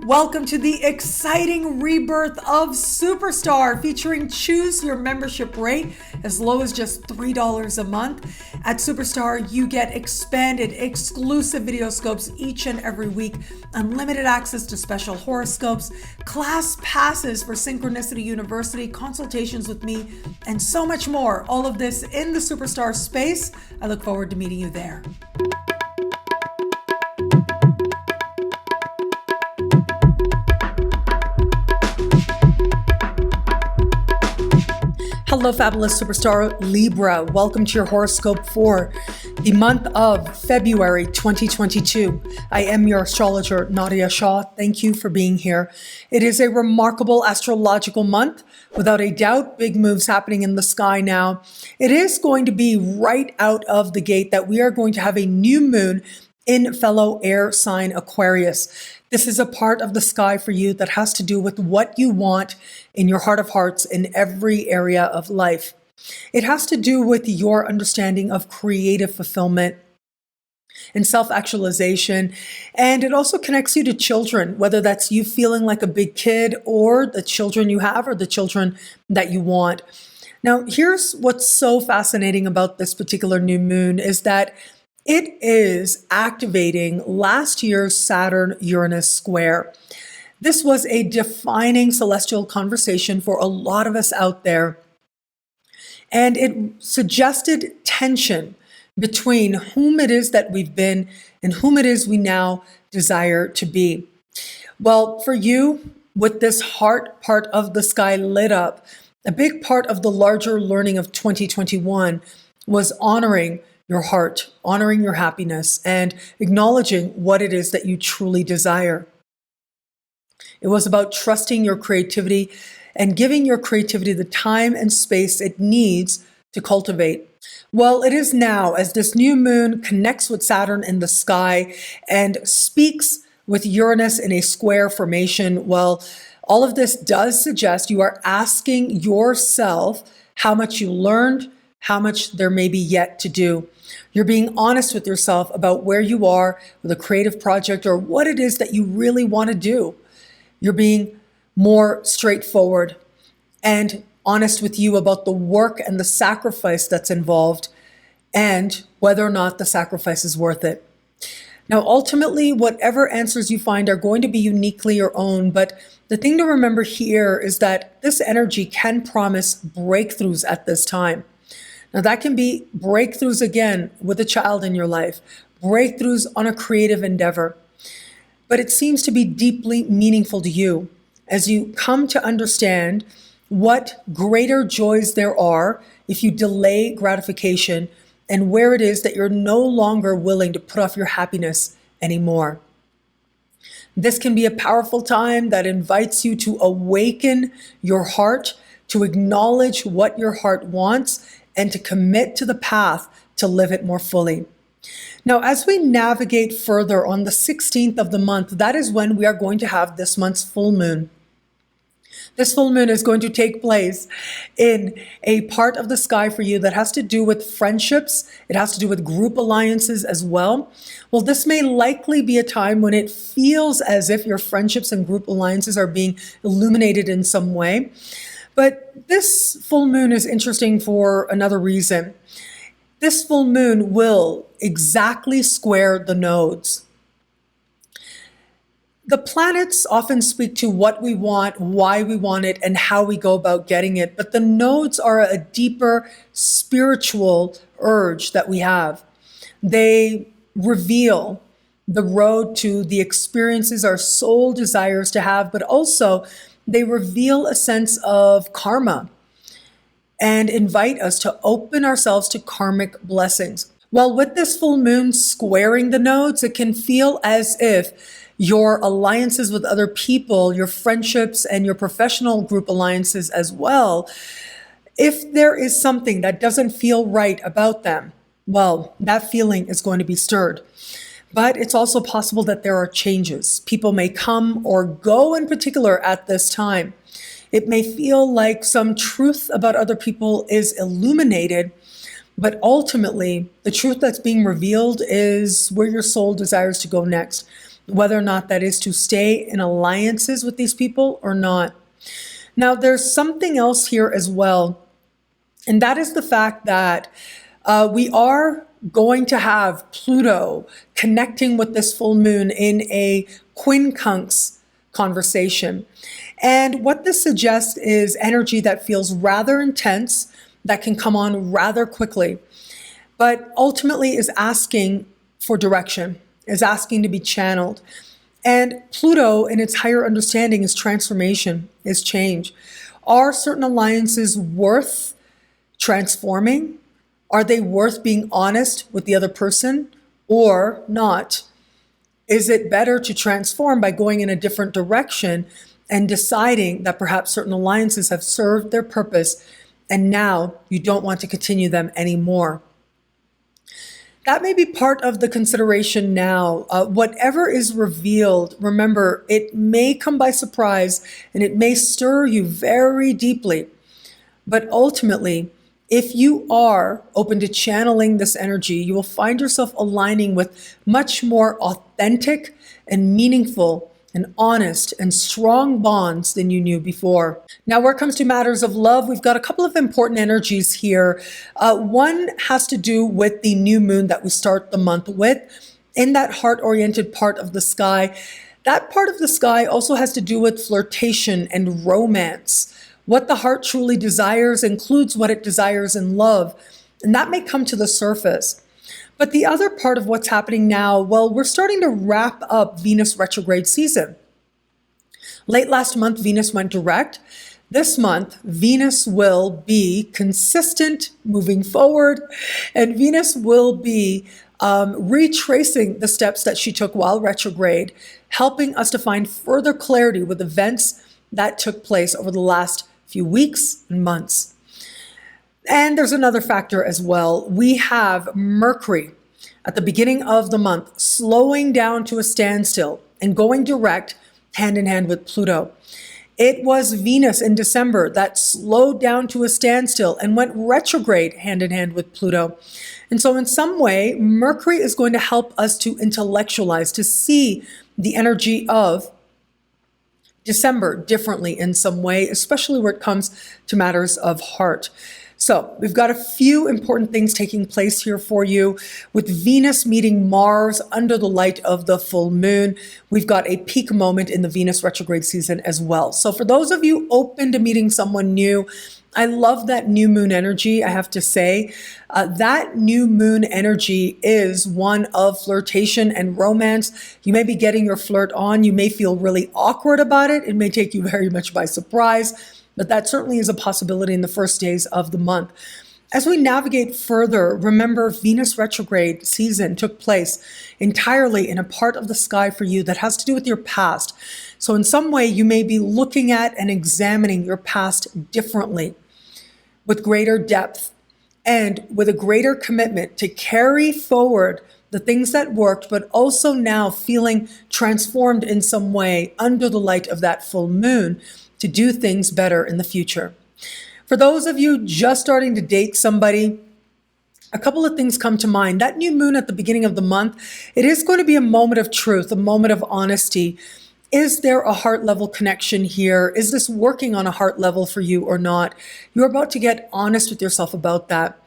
Welcome to the exciting rebirth of Superstar, featuring choose your membership rate as low as just $3 a month. At Superstar, you get expanded, exclusive video scopes each and every week, unlimited access to special horoscopes, class passes for Synchronicity University, consultations with me, and so much more. All of this in the Superstar space. I look forward to meeting you there. Hello, fabulous superstar Libra. Welcome to your horoscope for the month of February 2022. I am your astrologer, Nadiya Shah. Thank you for being here. It is a remarkable astrological month. Without a doubt, big moves happening in the sky now. It is going to be right out of the gate that we are going to have a new moon in fellow air sign Aquarius. This is a part of the sky for you that has to do with what you want in your heart of hearts in every area of life. It has to do with your understanding of creative fulfillment and self-actualization. And it also connects you to children, whether that's you feeling like a big kid or the children you have or the children that you want. Now, here's what's so fascinating about this particular new moon is that it is activating last year's Saturn-Uranus square. This was a defining celestial conversation for a lot of us out there. And it suggested tension between whom it is that we've been and whom it is we now desire to be. Well, for you, with this heart part of the sky lit up, a big part of the larger learning of 2021 was honoring your heart, honoring your happiness, and acknowledging what it is that you truly desire. It was about trusting your creativity and giving your creativity the time and space it needs to cultivate. Well, it is now, as this new moon connects with Saturn in the sky and speaks with Uranus in a square formation, well, all of this does suggest you are asking yourself how much you learned, how much there may be yet to do. You're being honest with yourself about where you are with a creative project or what it is that you really want to do. You're being more straightforward and honest with you about the work and the sacrifice that's involved and whether or not the sacrifice is worth it. Now, ultimately, whatever answers you find are going to be uniquely your own, but the thing to remember here is that this energy can promise breakthroughs at this time. Now, that can be breakthroughs again with a child in your life, breakthroughs on a creative endeavor. But it seems to be deeply meaningful to you as you come to understand what greater joys there are if you delay gratification and where it is that you're no longer willing to put off your happiness anymore. This can be a powerful time that invites you to awaken your heart, to acknowledge what your heart wants, and to commit to the path to live it more fully. Now, as we navigate further on the 16th of the month, that is when we are going to have this month's full moon. This full moon is going to take place in a part of the sky for you that has to do with friendships. It has to do with group alliances as well. Well, this may likely be a time when it feels as if your friendships and group alliances are being illuminated in some way. But this full moon is interesting for another reason. This full moon will exactly square the nodes. The planets often speak to what we want, why we want it, and how we go about getting it. But the nodes are a deeper spiritual urge that we have. They reveal the road to the experiences our soul desires to have, but also they reveal a sense of karma and invite us to open ourselves to karmic blessings. Well, with this full moon squaring the nodes, it can feel as if your alliances with other people, your friendships and your professional group alliances as well, if there is something that doesn't feel right about them, well, that feeling is going to be stirred. But it's also possible that there are changes. People may come or go in particular at this time. It may feel like some truth about other people is illuminated, but ultimately the truth that's being revealed is where your soul desires to go next. whether or not that is to stay in alliances with these people or not. Now, there's something else here as well, and that is the fact that we are going to have Pluto connecting with this full moon in a quincunx conversation. And what this suggests is energy that feels rather intense, that can come on rather quickly, but ultimately is asking for direction, is asking to be channeled. And Pluto, in its higher understanding, is transformation, is change. Are certain alliances worth transforming? Are they worth being honest with the other person or not? Is it better to transform by going in a different direction and deciding that perhaps certain alliances have served their purpose and now you don't want to continue them anymore? That may be part of the consideration now. Whatever is revealed, remember, it may come by surprise and it may stir you very deeply. But ultimately, if you are open to channeling this energy, you will find yourself aligning with much more authentic and meaningful and honest and strong bonds than you knew before. Now, where it comes to matters of love, we've got a couple of important energies here. One has to do with the new moon that we start the month with in that heart-oriented part of the sky. That part of the sky also has to do with flirtation and romance. What the heart truly desires includes what it desires in love, and that may come to the surface. But the other part of what's happening now, well, we're starting to wrap up Venus retrograde season. Late last month, Venus went direct. This month, Venus will be consistent moving forward, and Venus will be retracing the steps that she took while retrograde, helping us to find further clarity with events that took place over the last few weeks and months. And there's another factor as well. We have Mercury at the beginning of the month slowing down to a standstill and going direct hand in hand with Pluto. It was Venus in December that slowed down to a standstill and went retrograde hand in hand with Pluto. And so in some way, Mercury is going to help us to intellectualize, to see the energy of December differently in some way, especially where it comes to matters of heart. So we've got a few important things taking place here for you. With Venus meeting Mars under the light of the full moon, we've got a peak moment in the Venus retrograde season as well. So for those of you open to meeting someone new, I love that new moon energy, I have to say. That new moon energy is one of flirtation and romance. You may be getting your flirt on. You may feel really awkward about it. It may take you very much by surprise. But that certainly is a possibility in the first days of the month. As we navigate further, remember Venus retrograde season took place entirely in a part of the sky for you that has to do with your past. So in some way, you may be looking at and examining your past differently, with greater depth and with a greater commitment to carry forward the things that worked, but also now feeling transformed in some way under the light of that full moon, to do things better in the future. For those of you just starting to date somebody, a couple of things come to mind. That new moon at the beginning of the month, it is going to be a moment of truth, a moment of honesty. Is there a heart level connection here? Is this working on a heart level for you or not? You're about to get honest with yourself about that.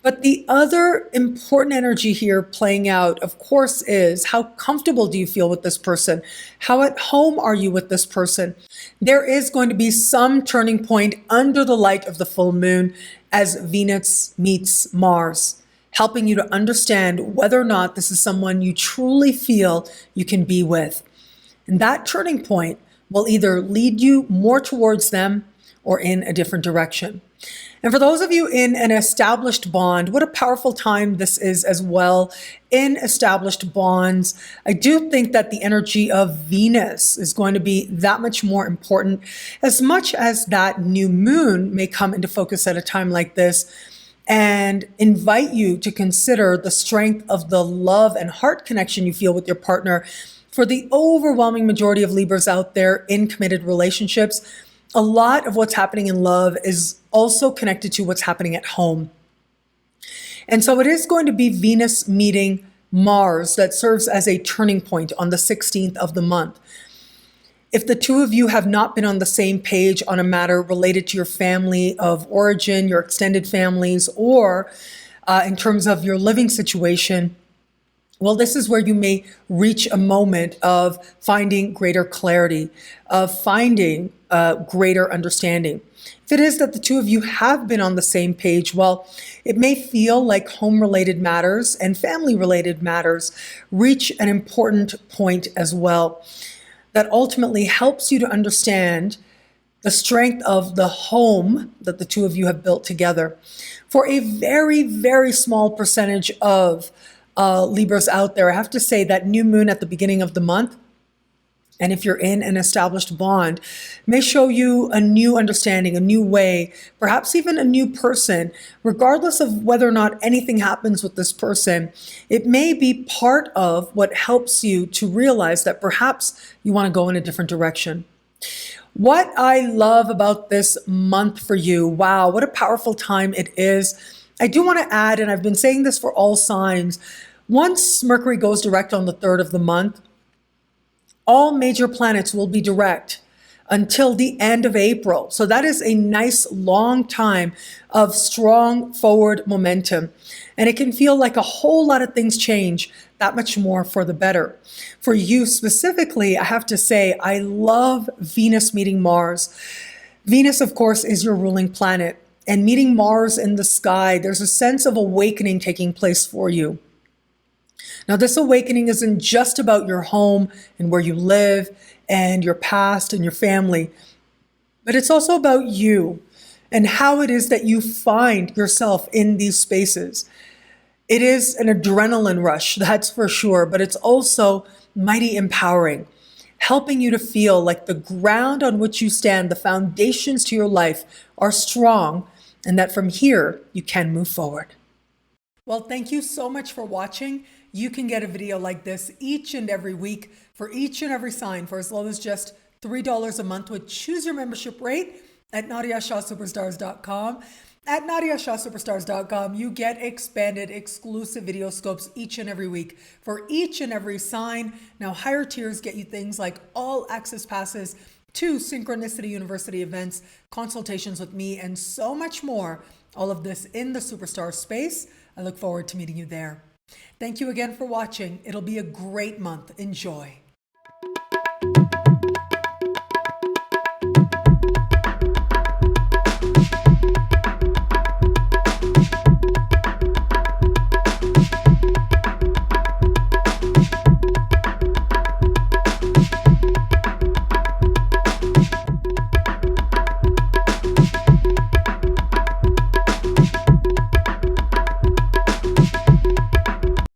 But the other important energy here playing out, of course, is how comfortable do you feel with this person? How at home are you with this person? There is going to be some turning point under the light of the full moon as Venus meets Mars, helping you to understand whether or not this is someone you truly feel you can be with. And that turning point will either lead you more towards them or in a different direction. And for those of you in an established bond, what a powerful time this is as well. In established bonds, I do think that the energy of Venus is going to be that much more important, as much as that new moon may come into focus at a time like this and invite you to consider the strength of the love and heart connection you feel with your partner. For the overwhelming majority of Libras out there in committed relationships, a lot of what's happening in love is also connected to what's happening at home. And so it is going to be Venus meeting Mars that serves as a turning point on the 16th of the month. If the two of you have not been on the same page on a matter related to your family of origin, your extended families, or in terms of your living situation, well, this is where you may reach a moment of finding greater clarity, of finding greater understanding. If it is that the two of you have been on the same page, well, it may feel like home-related matters and family-related matters reach an important point as well that ultimately helps you to understand the strength of the home that the two of you have built together. For a very, very small percentage of Libras out there, I have to say that new moon at the beginning of the month, and if you're in an established bond, may show you a new understanding, a new way, perhaps even a new person. Regardless of whether or not anything happens with this person, it may be part of what helps you to realize that perhaps you want to go in a different direction. What I love about this month for you, wow, what a powerful time it is. I do want to add, and I've been saying this for all signs, once Mercury goes direct on the 3rd of the month, all major planets will be direct until the end of April. So that is a nice long time of strong forward momentum. And it can feel like a whole lot of things change that much more for the better. For you specifically, I have to say, I love Venus meeting Mars. Venus, of course, is your ruling planet. And meeting Mars in the sky, there's a sense of awakening taking place for you. Now, this awakening isn't just about your home and where you live and your past and your family, but it's also about you and how it is that you find yourself in these spaces. It is an adrenaline rush, that's for sure, but it's also mighty empowering, helping you to feel like the ground on which you stand, the foundations to your life are strong, and that from here you can move forward. Well, thank you so much for watching. You can get a video like this each and every week for each and every sign for as low as just $3 a month with choose your membership rate at NadiyaShahSuperstars.com. At NadiyaShahSuperstars.com, you get expanded exclusive video scopes each and every week for each and every sign. Now, higher tiers get you things like all access passes to Synchronicity University events, consultations with me, and so much more. All of this in the Superstar space. I look forward to meeting you there. Thank you again for watching. It'll be a great month. Enjoy.